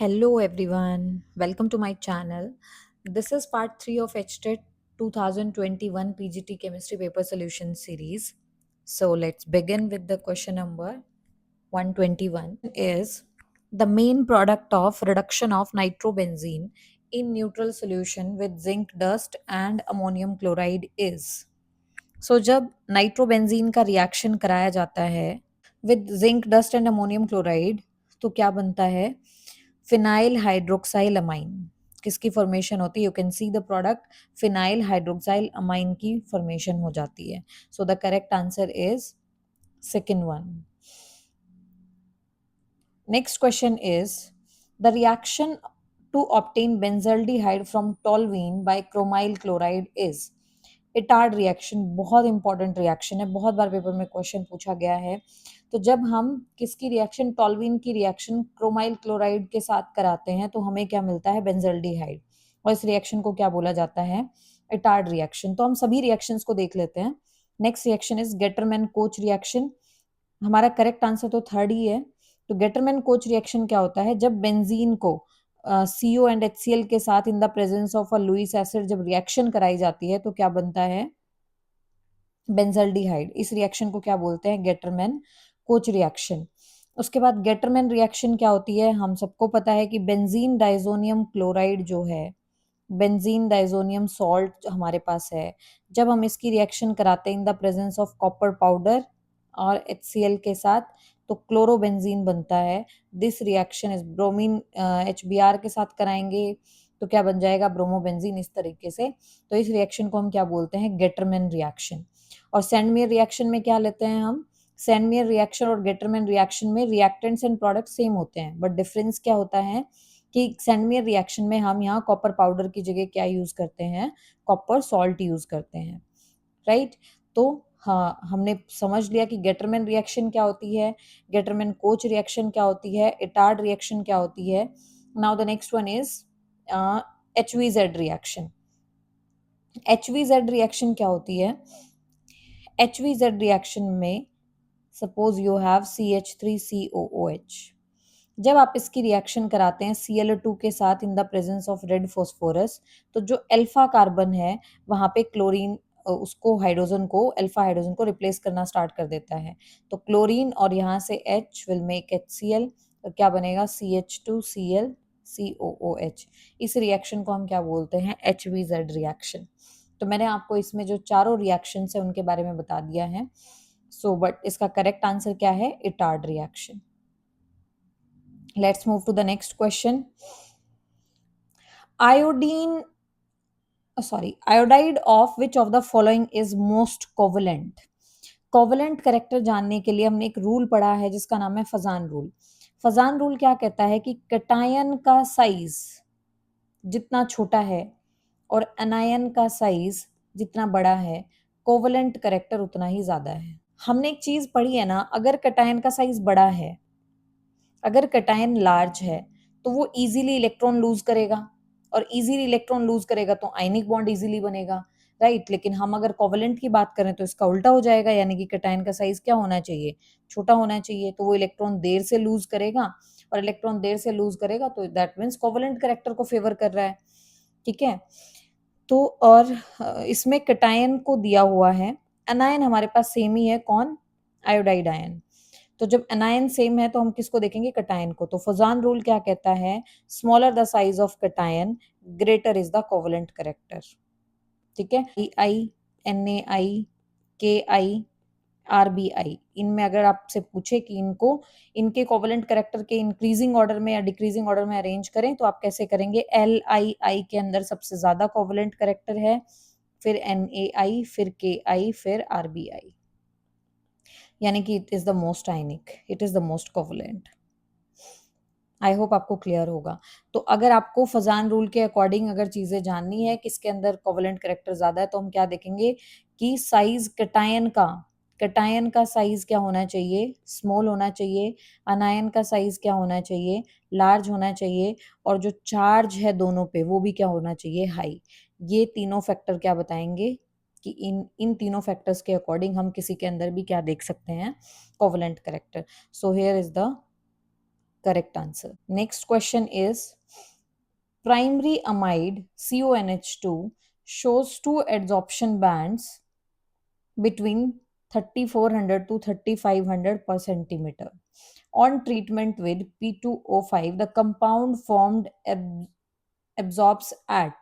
Hello everyone, welcome to my channel. This is part 3 of HTET 2021 PGT Chemistry Paper Solution series. So let's begin with the question number 121 is the main product of reduction of nitrobenzene in neutral solution with zinc dust and ammonium chloride is. So जब nitrobenzene का reaction कराया जाता है with zinc dust and ammonium chloride तो क्या बनता है phenyl hydroxyl amine किसकी फॉर्मेशन होती है you can see the product phenyl hydroxyl amine की फॉर्मेशन हो जाती है सो the correct answer is second one next question is the reaction to obtain benzaldehyde from toluene by chromyl chloride is Etard reaction बहुत important reaction है बहुत बार paper में question पूछा गया है तो जब हम किसकी रिएक्शन टॉल्वीन की रिएक्शन क्रोमाइल क्लोराइड के साथ कराते हैं तो हमें क्या मिलता है बेंजल्डिहाइड और इस रिएक्शन को क्या बोला जाता है इटार्ड रिएक्शन तो हम सभी रिएक्शंस को देख लेते हैं next reaction is Gattermann coach reaction हमारा करेक्ट आंसर तो थर्ड ही है तो गेटरमैन कोच रिएक्शन क्या होता है जब बेंजीन को CO एंड HCl के साथ in the presence of a Lewis acid जब रिएक्शन कराई जाती है तो क्या बनता है बेंजल्डिहाइड इस रिएक्शन को क्या बोलते हैं गेटरमैन कोच रिएक्शन उसके बाद गेटरमैन रिएक्शन क्या होती है हम सबको पता है कि बेंजीन डाइजोनियम क्लोराइड जो है बेंजीन डाइजोनियम सॉल्ट हमारे पास है जब हम इसकी रिएक्शन कराते हैं in the presence of copper powder और HCl के साथ तो क्लोरोबेंजीन बनता है this reaction is bromine HBr के साथ कराएंगे तो क्या बन जाएगा ब्रोमोबेंजीन इस तरीके से तो इस रिएक्शन को हम क्या बोलते हैं गेटरमैन रिएक्शन और सैंडमेयर रिएक्शन में क्या लेते हैं हम सैंडमेयर रिएक्शन और गेटरमैन रिएक्शन में रिएक्टेंट्स एंड प्रोडक्ट सेम होते हैं बट डिफरेंस क्या होता है कि सैंडमेयर रिएक्शन में हम यहाँ कॉपर पाउडर की जगह क्या यूज करते हैं कॉपर सॉल्ट यूज करते हैं राइट तो हाँ हमने समझ लिया कि गेटरमैन रिएक्शन क्या होती है गेटरमैन कोच रिएक्शन क्या होती है इटार्ड रिएक्शन क्या होती है now the next one is HVZ reaction HVZ reaction क्या होती है HVZ रिएक्शन में सपोज यू हैव CH3COOH जब आप इसकी रिएक्शन कराते हैं Cl2 के साथ in the presence of red phosphorus तो जो अल्फा कार्बन है वहां पे क्लोरीन उसको हाइड्रोजन को अल्फा हाइड्रोजन को रिप्लेस करना स्टार्ट कर देता है तो क्लोरीन और यहाँ से H विल मेक HCl तो क्या बनेगा CH2Cl COOH इस रिएक्शन को हम क्या बोलते हैं HVZ रिएक्शन तो मैंने आपको इसमें जो चारों रिएक्शन है उनके बारे में बता दिया है सो बट इसका करेक्ट आंसर क्या है Etard reaction let's move to the next question iodine iodide of which of the following is most covalent covalent character जानने के लिए हमने एक रूल पढ़ा है जिसका नाम है फजान रूल फजान रूल क्या कहता है कि कटायन का साइज जितना छोटा है और अनायन का साइज जितना बड़ा है कोवलेंट करेक्टर उतना ही ज्यादा है हमने एक चीज पढ़ी है ना अगर कटायन का साइज बड़ा है अगर कटायन लार्ज है तो वो इजीली इलेक्ट्रॉन लूज करेगा और इजीली इलेक्ट्रॉन लूज करेगा तो आयनिक बॉन्ड इजीली बनेगा राइट लेकिन हम अगर कोवलेंट की बात करें तो इसका उल्टा हो जाएगा यानी कि कटायन का साइज क्या होना चाहिए छोटा होना चाहिए तो वो इलेक्ट्रॉन देर से लूज करेगा और इलेक्ट्रॉन देर से लूज करेगा तो दैट मीन्स कोवलेंट करेक्टर को फेवर कर रहा है ठीक है तो और इसमें कटायन को दिया हुआ है अनायन हमारे पास सेम ही है कौन आयोडाइड आयन तो जब एनायन सेम है तो हम किसको देखेंगे कटायन को तो फजान रूल क्या कहता है smaller the size of cation greater is the covalent character ठीक है NaI KI RBI इनमें अगर आपसे पूछे कि इनको इनके कोवलेंट करेक्टर के इंक्रीजिंग ऑर्डर में या डिक्रीजिंग ऑर्डर में अरेंज करें तो आप कैसे करेंगे LII के अंदर सबसे ज्यादा कोवलेंट करेक्टर है फिर NaI फिर KI फिर RBI यानी कि it is the most ionic it is the most covalent I hope आपको क्लियर होगा तो अगर आपको फजान रूल के अकॉर्डिंग अगर चीजें जाननी है किसके अंदर कोवलेंट करेक्टर ज्यादा है तो हम क्या देखेंगे कि साइज कटायन का साइज क्या होना चाहिए स्मॉल होना चाहिए अनायन का साइज क्या होना चाहिए लार्ज होना चाहिए और जो चार्ज है दोनों पे वो भी क्या होना चाहिए हाई ये तीनों फैक्टर क्या बताएंगे कि इन तीनों फैक्टर्स के अकॉर्डिंग हम किसी के अंदर भी क्या देख सकते हैं covalent character so here is the Correct answer. Next question is primary amide CONH2 shows two adsorption bands between 3400 to 3500 per centimeter. On treatment with P2O5, the compound formed absorbs at.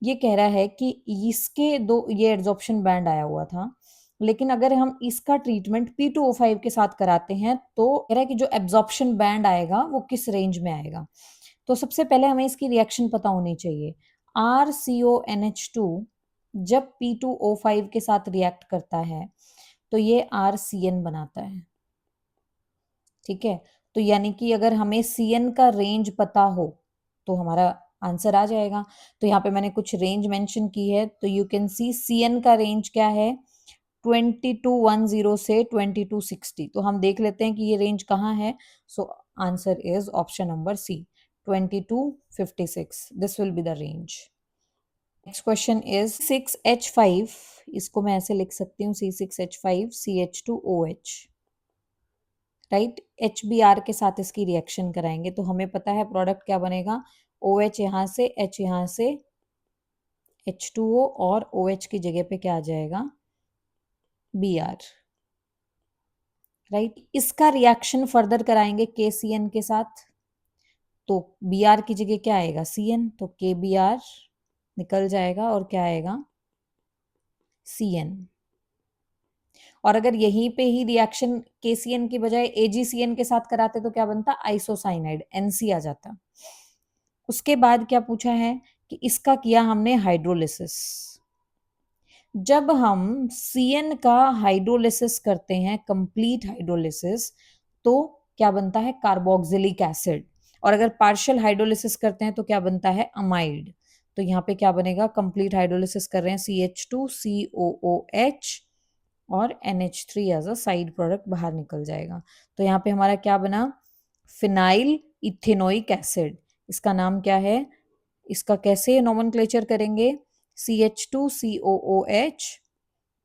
ये कह रहा है कि इसके दो ये absorption band आया हुआ था, लेकिन अगर हम इसका ट्रीटमेंट P2O5 के साथ कराते हैं तो कह रहा है कि जो एब्जॉर्प्शन बैंड आएगा वो किस रेंज में आएगा। तो सबसे पहले हमें इसकी रिएक्शन पता होनी चाहिए। RCONH2 जब P2O5 के साथ रिएक्ट करता है तो ये RCN बनाता है, ठीक है। तो यानी कि अगर हमें CN का रेंज पता हो तो हमारा आंसर आ जाएगा। तो यहाँ पे मैंने कुछ रेंज मेंशन की है, तो यू कैन सी CN का रेंज क्या है 2210 से 2260। तो हम देख लेते हैं कि ये रेंज कहाँ है। So answer is option number C 2256। This will be the range. Next question is 6H5, इसको मैं ऐसे लिख सकती हूँ C6H5 CH2OH, राइट। HBr के साथ इसकी रिएक्शन कराएंगे तो हमें पता है प्रोडक्ट क्या बनेगा, OH यहाँ से, H यहाँ से, H2O और OH की जगह पे क्या आ जाएगा Br, राइट। इसका रिएक्शन फर्दर कराएंगे KCN के साथ तो Br की जगह क्या आएगा CN, तो KBr निकल जाएगा और क्या आएगा CN। और अगर यहीं पे ही रिएक्शन KCN की बजाय AgCN के साथ कराते तो क्या बनता आइसोसाइनाइड, NC आ जाता। उसके बाद क्या पूछा है कि इसका किया हमने हाइड्रोलिसिस। जब हम CN का हाइड्रोलिसिस करते हैं, कंप्लीट हाइड्रोलिसिस, तो क्या बनता है कार्बोक्सिलिक एसिड। और अगर पार्शियल हाइड्रोलिसिस करते हैं तो क्या बनता है अमाइड। तो यहाँ पे क्या बनेगा, कंप्लीट हाइड्रोलिसिस कर रहे हैं CH2COOH और NH3 as a side product बाहर निकल जाएगा। तो यहाँ पे हमारा क्या बना फिनाइल इथेनोइक एसिड। इसका नाम क्या है, इसका कैसे नोमेनक्लेचर करेंगे CH2COOH,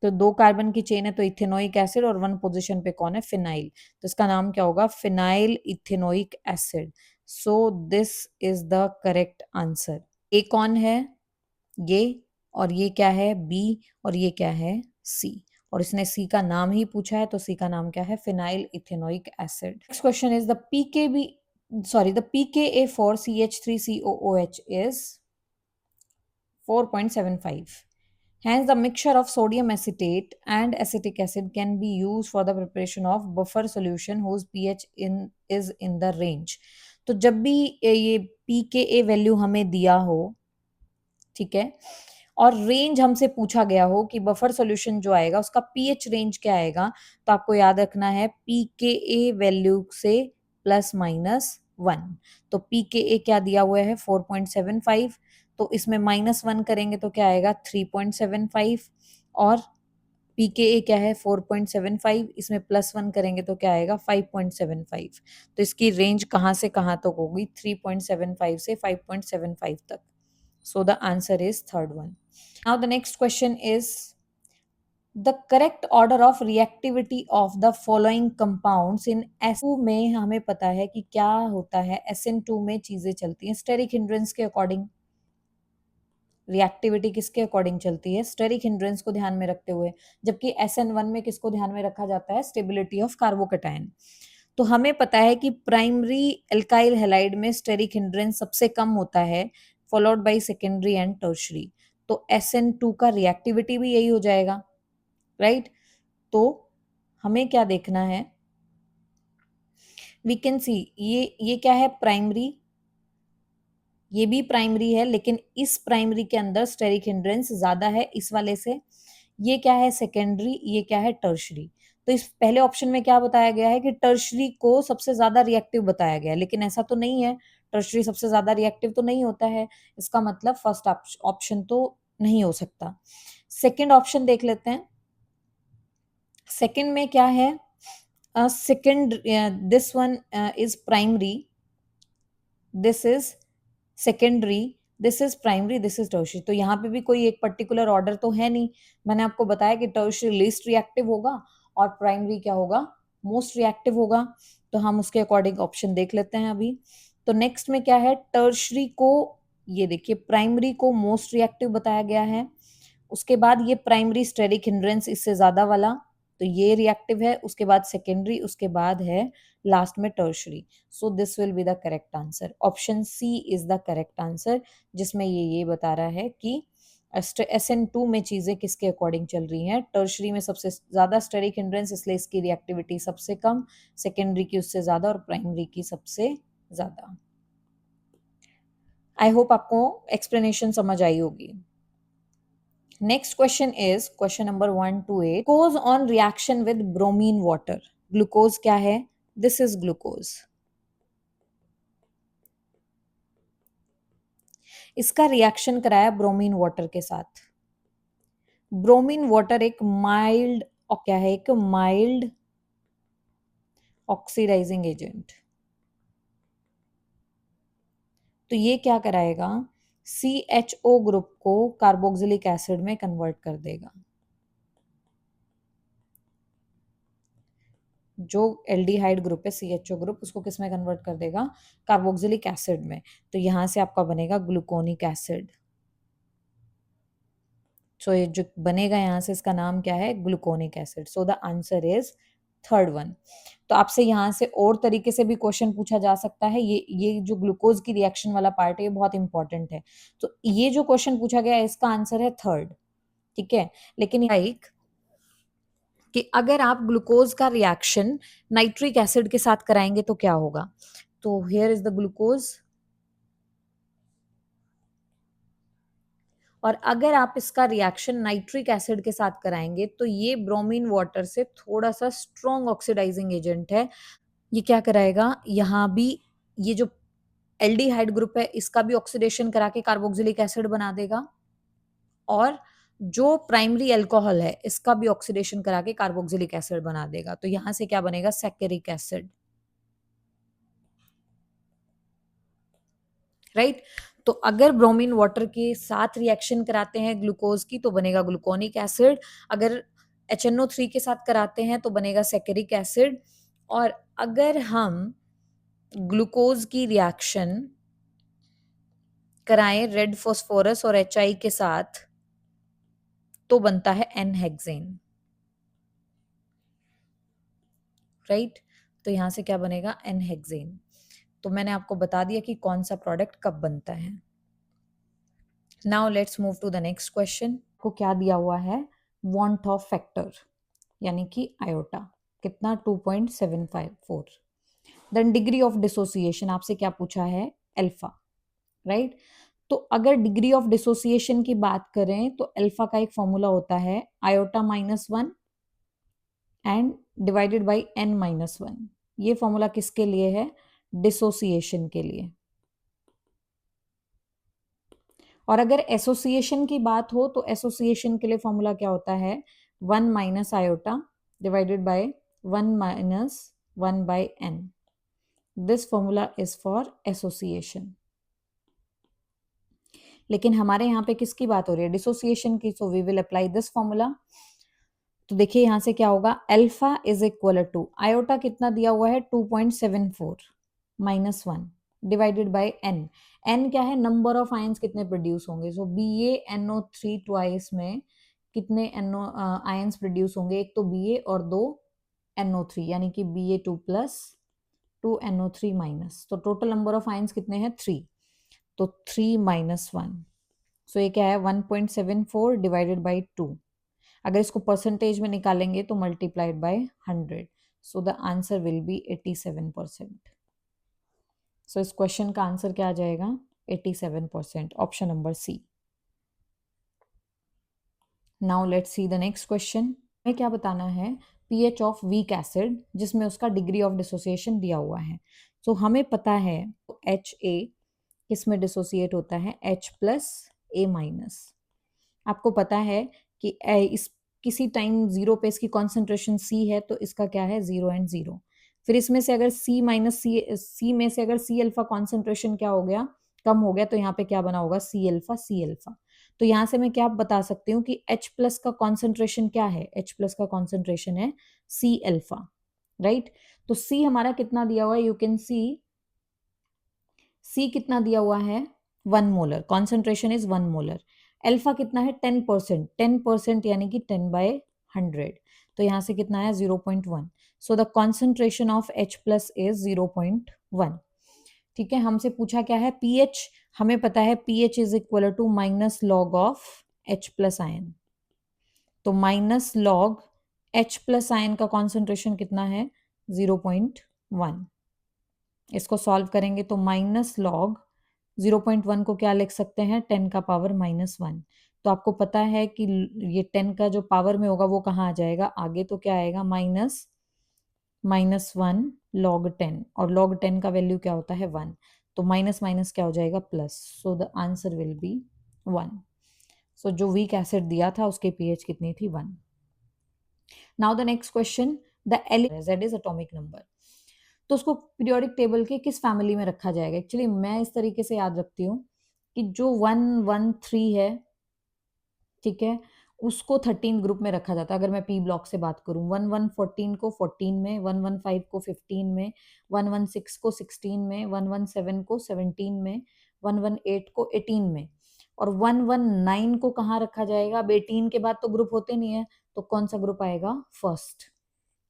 तो 2 कार्बन की चेन है तो इथेनोइक एसिड और 1 पोजीशन पे कौन है फिनाइल, तो इसका नाम क्या होगा phenyl ethanoic acid. So this is the correct answer. ए कौन है ये, और ये क्या है बी, और ये क्या है सी, और इसने सी का नाम ही पूछा है तो सी का नाम क्या है phenyl ethanoic acid. Next question is the pKa for CH3COOH is 4.75. Hence, the mixture of sodium acetate and acetic acid can be used for the preparation of buffer solution whose pH is in the range. तो जब भी ये pKa value हमें दिया हो, ठीक है, और रेंज हमसे पूछा गया हो कि बफर सॉल्यूशन जो आएगा उसका पीएच रेंज क्या आएगा, तो आपको याद रखना है पीकेए वैल्यू से ±1। तो पीकेए क्या दिया हुआ है 4.75, तो इसमें -1 करेंगे तो क्या आएगा 3.75, और पीकेए क्या है 4.75, इसमें +1 करेंगे तो क्या आएगा 5.75। तो इसकी रेंज कहाँ से कहाँ तक होगी 3.75 से 5.75 तक। So the answer is third one. Now the next question is the correct order of reactivity of the following compounds in SN2 में हमें पता है कि क्या होता है SN2 में चीजें चलती हैं स्टेरिक हिंड्रेंस के अकॉर्डिंग। रिएक्टिविटी किसके अकॉर्डिंग चलती है स्टेरिक हिंड्रेंस को ध्यान में रखते हुए, जबकि SN1 में किसको ध्यान में रखा जाता है स्टेबिलिटी ऑफ कार्बोकैटायन। तो हमें पता है कि प्राइमरी एल्काइल हैलाइड में स्टेरिक हिंड्रेंस सबसे कम होता है, followed by secondary and tertiary. तो SN2 का रिएक्टिविटी भी यही हो जाएगा, राइट। तो हमें क्या देखना है, वी कैन सी ये क्या है प्राइमरी, ये भी प्राइमरी है लेकिन इस प्राइमरी के अंदर स्टेरिक हिंड्रेंस ज्यादा है इस वाले से। ये क्या है सेकेंडरी, ये क्या है टर्शरी। तो इस पहले ऑप्शन में क्या बताया गया है कि टर्शरी को सबसे ज्यादा रिएक्टिव बताया गया है, लेकिन ऐसा तो नहीं है, टर्शरी सबसे ज्यादा रिएक्टिव तो नहीं होता है, इसका मतलब फर्स्ट ऑप्शन तो नहीं हो सकता। सेकेंड ऑप्शन देख लेते हैं। सेकेंड में क्या है, second this one is primary, this is secondary, this is primary, this is tertiary. तो यहाँ पे भी कोई एक पर्टिकुलर ऑर्डर तो है नहीं। मैंने आपको बताया कि टर्शरी लीस्ट रिएक्टिव होगा और प्राइमरी क्या होगा मोस्ट रिएक्टिव होगा। तो हम उसके अकॉर्डिंग ऑप्शन देख लेते हैं अभी। तो नेक्स्ट में क्या है, टर्शरी को, ये देखिए प्राइमरी को मोस्ट रिएक्टिव बताया गया है, उसके बाद ये प्राइमरी स्टेरिक हिंड्रेंस इससे ज्यादा वाला, तो ये रिएक्टिव है, उसके बाद सेकेंडरी, उसके बाद है लास्ट में tertiary. So this will be the correct answer, option C is the correct answer, जिसमें ये बता रहा है कि SN2 में चीजें किसके अकॉर्डिंग चल रही हैं, टर्शरी में सबसे ज्यादा स्टेरिक हिंड्रेंस इसलिए इसकी रिएक्टिविटी सबसे कम, सेकेंडरी की उससे ज्यादा और प्राइमरी की सबसे ज्यादा। आई होप आपको एक्सप्लेनेशन समझ आई होगी। Next question is question number 128. Glucose on reaction with bromine water. Glucose क्या है? This is glucose. इसका रिएक्शन कराया ब्रोमीन वाटर के साथ। ब्रोमीन वाटर एक माइल्ड, क्या है, एक माइल्ड ऑक्सीडाइजिंग एजेंट। तो ये क्या कराएगा, CHO ग्रुप को कार्बोक्सिलिक एसिड में कन्वर्ट कर देगा। जो एल्डिहाइड ग्रुप है CHO ग्रुप, उसको किस में कन्वर्ट कर देगा, कार्बोक्सिलिक एसिड में। तो यहां से आपका बनेगा ग्लूकोनिक एसिड। सो ये जो बनेगा यहां से, इसका नाम क्या है, gluconic acid. So the answer is third one. तो आपसे यहां से और तरीके से भी क्वेश्चन पूछा जा सकता है। ये जो ग्लूकोज की रिएक्शन वाला पार्ट है ये बहुत इंपॉर्टेंट है। तो ये जो क्वेश्चन पूछा गया है इसका आंसर है थर्ड, ठीक है। लेकिन लाइक कि अगर आप ग्लूकोज का रिएक्शन नाइट्रिक एसिड के साथ कराएंगे तो क्या होगा। तो हियर इज द ग्लूकोज, और अगर आप इसका रिएक्शन नाइट्रिक एसिड के साथ कराएंगे तो ये ब्रोमीन वाटर से थोड़ा सा स्ट्रॉन्ग ऑक्सीडाइजिंग एजेंट है। ये क्या कराएगा, यहाँ भी ये जो एल्डिहाइड ग्रुप है इसका भी ऑक्सीडेशन करा के कार्बोक्सिलिक एसिड बना देगा, और जो प्राइमरी अल्कोहल है इसका भी ऑक्सीडेशन करा के कार्बोक्सिलिक एसिड बना देगा। तो यहां से क्या बनेगा, सैकेरिक एसिड, राइट। तो अगर ब्रोमीन वाटर के साथ रिएक्शन कराते हैं ग्लूकोज की तो बनेगा ग्लूकोनिक एसिड, अगर HNO3 के साथ कराते हैं तो बनेगा सैकेरिक एसिड, और अगर हम ग्लूकोज की रिएक्शन कराएं रेड फॉस्फोरस और HI के साथ तो बनता है N-हेक्सेन, राइट। तो यहां से क्या बनेगा, N-हेक्सेन। तो मैंने आपको बता दिया कि कौन सा प्रोडक्ट कब बनता है। Now let's move to the next question. को क्या दिया हुआ है, वॉन्ट ऑफ फैक्टर यानी कि आयोटा कितना, 2.754। देन डिग्री ऑफ डिसोसिएशन आपसे क्या पूछा है, अल्फा, राइट। तो अगर डिग्री ऑफ डिसोसिएशन की बात करें तो अल्फा का एक फॉर्मूला होता है iota -1 and divided by N-1। ये फॉर्मूला किसके लिए है, डिसोसिएशन के लिए। और अगर एसोसिएशन की बात हो तो एसोसिएशन के लिए फॉर्मूला क्या होता है, 1 minus iota divided by 1 minus 1 by N। This formula is for association. लेकिन हमारे यहाँ पे किसकी बात हो रही है, डिसोसिएशन की, so we will apply this formula. तो देखिए यहां से क्या होगा, alpha is equal to iota कितना दिया हुआ है 2.74 -1 डिवाइडेड बाय एन। एन क्या है, नंबर ऑफ आयंस कितने प्रोड्यूस होंगे। सो BaNO3 ट्वाइस में कितने आयंस प्रोड्यूस होंगे, एक तो Ba और दो NO3 यानी कि Ba2 प्लस 2NO3 माइनस। तो टोटल नंबर ऑफ आयंस कितने हैं 3, तो 3 -1। सो ये क्या है 1.74 डिवाइडेड बाई 2। अगर इसको परसेंटेज में निकालेंगे तो multiplied by 100। So the answer will be 87%। सो इस क्वेश्चन का आंसर क्या आ जाएगा, 87%, option number C. Now let's see the next question. हमें क्या बताना है, पीएच ऑफ वीक एसिड जिसमें उसका डिग्री ऑफ डिसोसिएशन दिया हुआ है। सो हमें पता है HA किसमें डिसोसिएट होता है, H प्लस A माइनस। आपको पता है कि इस किसी टाइम 0 पे इसकी कॉन्सेंट्रेशन C है तो इसका क्या है 0 एंड 0। फिर इसमें से अगर C माइनस C में से अगर C अल्फा कॉन्सेंट्रेशन क्या हो गया, कम हो गया, तो यहाँ पे क्या बना होगा C अल्फा। तो यहाँ से मैं क्या बता सकती हूँ कि H प्लस का कॉन्सेंट्रेशन क्या है, H प्लस का कॉन्सेंट्रेशन है C अल्फा। राइट। तो सी हमारा कितना दिया हुआ है, यू कैन सी सी कितना दिया हुआ है 1 molar, concentration is 1 molar. Alpha कितना है 10%, 10% यानी कि 10/100, तो यहां से कितना है 0.1। So the concentration of H plus is 0.1। ठीक है, हमसे पूछा क्या है पीएच, हमें पता है pH is equal to minus log of H plus ion. तो minus log H plus ion का कॉन्सेंट्रेशन कितना है 0.1। इसको सॉल्व करेंगे तो माइनस लॉग 0.1 को क्या लिख सकते हैं 10 का पावर -1। तो आपको पता है कि ये 10 का जो पावर में होगा वो कहाँ आ जाएगा आगे, तो क्या आएगा -1 log 10, और log 10 का वैल्यू क्या होता है 1, तो माइनस माइनस क्या हो जाएगा plus, so the answer will B 1। सो जो वीक एसिड दिया था उसके पीएच कितनी थी 1। Now the next question, the Z is atomic number, तो उसको पीरियोडिक टेबल के किस फैमिली में रखा जाएगा। एक्चुअली मैं इस तरीके से याद रखती हूँ कि जो 113 है, ठीक है, उसको 13 ग्रुप में रखा जाता है। अगर मैं पी ब्लॉक से बात करूं 1114 को 14 में, 115 को 15 में, 116 को 16 में, 117 को 17 में, 118 को 18 में, और 119 को कहाँ रखा जाएगा। अब 18 के बाद तो ग्रुप होते नहीं है, तो कौन सा ग्रुप आएगा फर्स्ट,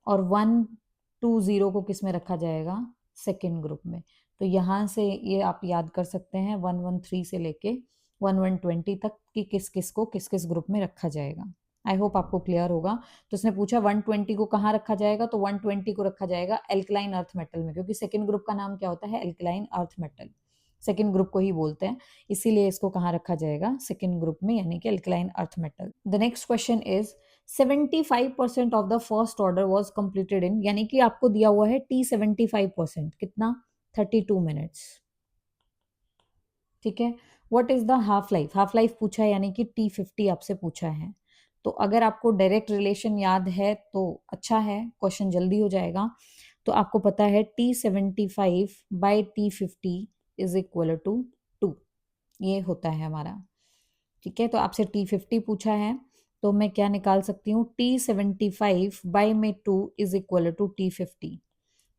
और 120 को किस में रखा जाएगा सेकेंड ग्रुप में। तो यहाँ से ये आप याद कर सकते हैं 113 से लेके 1120 तक कि किस किस को किस किस ग्रुप में रखा जाएगा। आई होप आपको क्लियर होगा। तो इसने पूछा 120 को कहाँ रखा जाएगा, तो 120 को रखा जाएगा एल्कलाइन अर्थ मेटल में, क्योंकि सेकेंड ग्रुप का नाम क्या होता है alkaline earth metal, second group को ही बोलते हैं, इसीलिए इसको कहाँ रखा जाएगा सेकेंड ग्रुप में, यानी कि alkaline earth metal. The next question is 75% of the first order was completed in, यानी कि आपको दिया हुआ है T75%, कितना 32 मिनट्स। ठीक है, what is the half life, half life पूछा है, यानी कि T50 आपसे पूछा है। तो अगर आपको डायरेक्ट रिलेशन याद है तो अच्छा है, क्वेश्चन जल्दी हो जाएगा। तो आपको पता है T75/T50 इज इक्वल टू 2, ये होता है हमारा। ठीक है, तो आपसे T50 पूछा है, तो मैं क्या निकाल सकती हूँ T75/2 is equal to T50।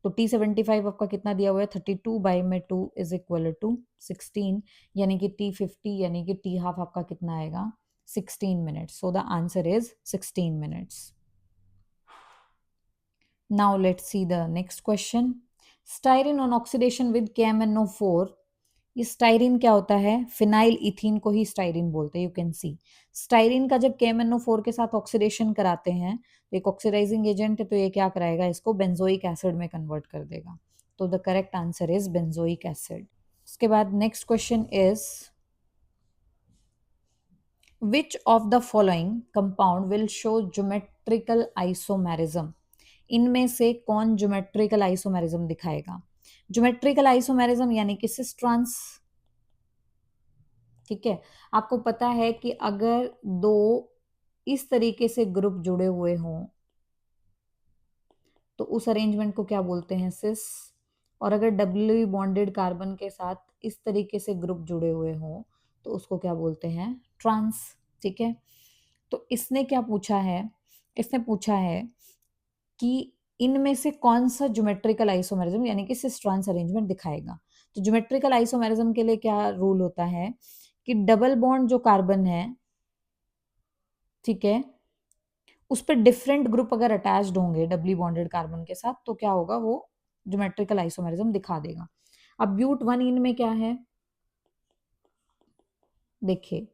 तो T75 आपका कितना दिया हुआ है 32/2 इज इक्वल टू 16, यानी कि T50 यानी कि T हाफ आपका कितना आएगा 16 minutes. So the answer is 16 minutes. Now let's see the next question, styrene on oxidation with KMnO4। ये स्टाइरिन क्या होता है, फिनाइल इथीन को ही स्टाइरिन बोलते हैं। यू कैन सी स्टाइरिन का जब KMnO4 के साथ ऑक्सीडेशन कराते हैं, तो एक ऑक्सीडाइजिंग एजेंट है, तो ये क्या कराएगा इसको बेंजोइक एसिड में कन्वर्ट कर देगा। तो the correct answer is benzoic acid. उसके बाद next question is which of the following compound will show geometrical isomerism. इनमें से कौन ज्योमेट्रिकल आइसोमेरिज्म दिखाएगा। ज्योमेट्रिकल आइसोमेरिज्म यानी कि सिस ट्रांस। ठीक है, आपको पता है कि अगर दो इस तरीके से ग्रुप जुड़े हुए हों तो उस अरेंजमेंट को क्या बोलते हैं सिस, और अगर डबली बॉन्डेड कार्बन के साथ इस तरीके से ग्रुप जुड़े हुए हों तो उसको क्या बोलते हैं ट्रांस। ठीक है, तो इसने क्या पूछा है, इसने पूछा है कि इनमें से कौन सा ज्योमेट्रिकल आइसोमेरिज्म यानी कि सिस ट्रांस अरेंजमेंट दिखाएगा। तो ज्योमेट्रिकल आइसोमेरिज्म के लिए क्या रूल होता है कि डबल बॉन्ड जो कार्बन है, ठीक है, उस पर डिफरेंट ग्रुप अगर अटैच्ड होंगे डबली बॉन्डेड कार्बन के साथ तो क्या होगा वो ज्योमेट्रिकल आइसोमेरिज्म दिखा देगा। अब ब्यूट वन इन में क्या है देखिए,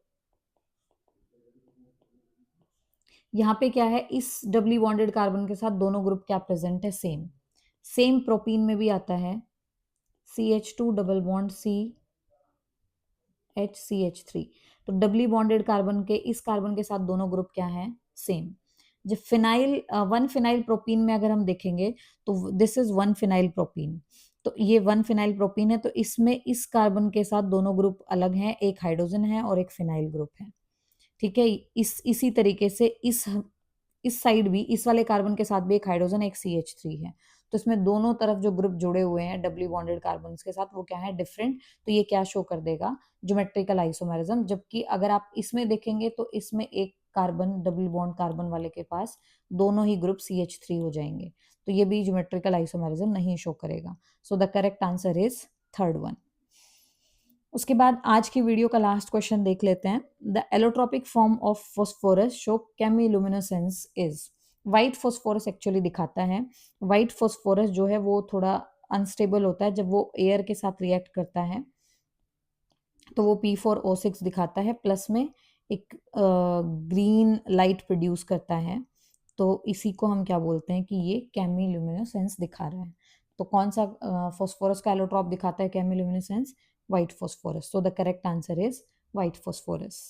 यहाँ पे क्या है इस डबली बॉन्डेड कार्बन के साथ दोनों ग्रुप क्या प्रेजेंट है सेम, सेम प्रोपीन में भी आता है CH2 डबल बॉन्ड CHCH3। तो डबली बॉन्डेड कार्बन के इस कार्बन के साथ दोनों ग्रुप क्या है सेम। जब फिनाइल वन फिनाइल प्रोपीन में अगर हम देखेंगे तो this is one phenyl propene, तो ये वन फिनाइल प्रोपीन है, तो इसमें इस कार्बन के साथ दोनों ग्रुप अलग हैं, एक हाइड्रोजन है और एक फिनाइल ग्रुप है। ठीक है, इसी तरीके से इस साइड भी इस वाले कार्बन के साथ भी एक हाइड्रोजन एक CH3 है, तो इसमें दोनों तरफ जो ग्रुप जुड़े हुए हैं डबली बॉन्डेड कार्बन के साथ वो क्या है डिफरेंट, तो ये क्या शो कर देगा ज्योमेट्रिकल आइसोमेरिज्म। जबकि अगर आप इसमें देखेंगे तो इसमें एक कार्बन डबल बॉन्ड कार्बन वाले के पास दोनों ही ग्रुप CH3 हो जाएंगे, तो ये भी ज्योमेट्रिकल आइसोमेरिज्म नहीं शो करेगा। सो the correct answer is third one. उसके बाद आज की वीडियो का लास्ट क्वेश्चन देख लेते हैं। The allotropic form of phosphorus show chemiluminescence is. White phosphorus actually दिखाता है। व्हाइट फॉस्फोरस जो है वो थोड़ा अनस्टेबल होता है जब वो एयर के साथ रिएक्ट करता है, तो वो P4O6 दिखाता है, प्लस में एक ग्रीन लाइट प्रोड्यूस करता है। तो इसी को हम क्या बोलते हैं कि ये केमिलुमिनेसेंस दिखा रहा है। तो कौन सा फॉस्फोरस का एलोट्रॉप दिखाता है chemiluminescence? White phosphorus. So the correct answer is white phosphorus.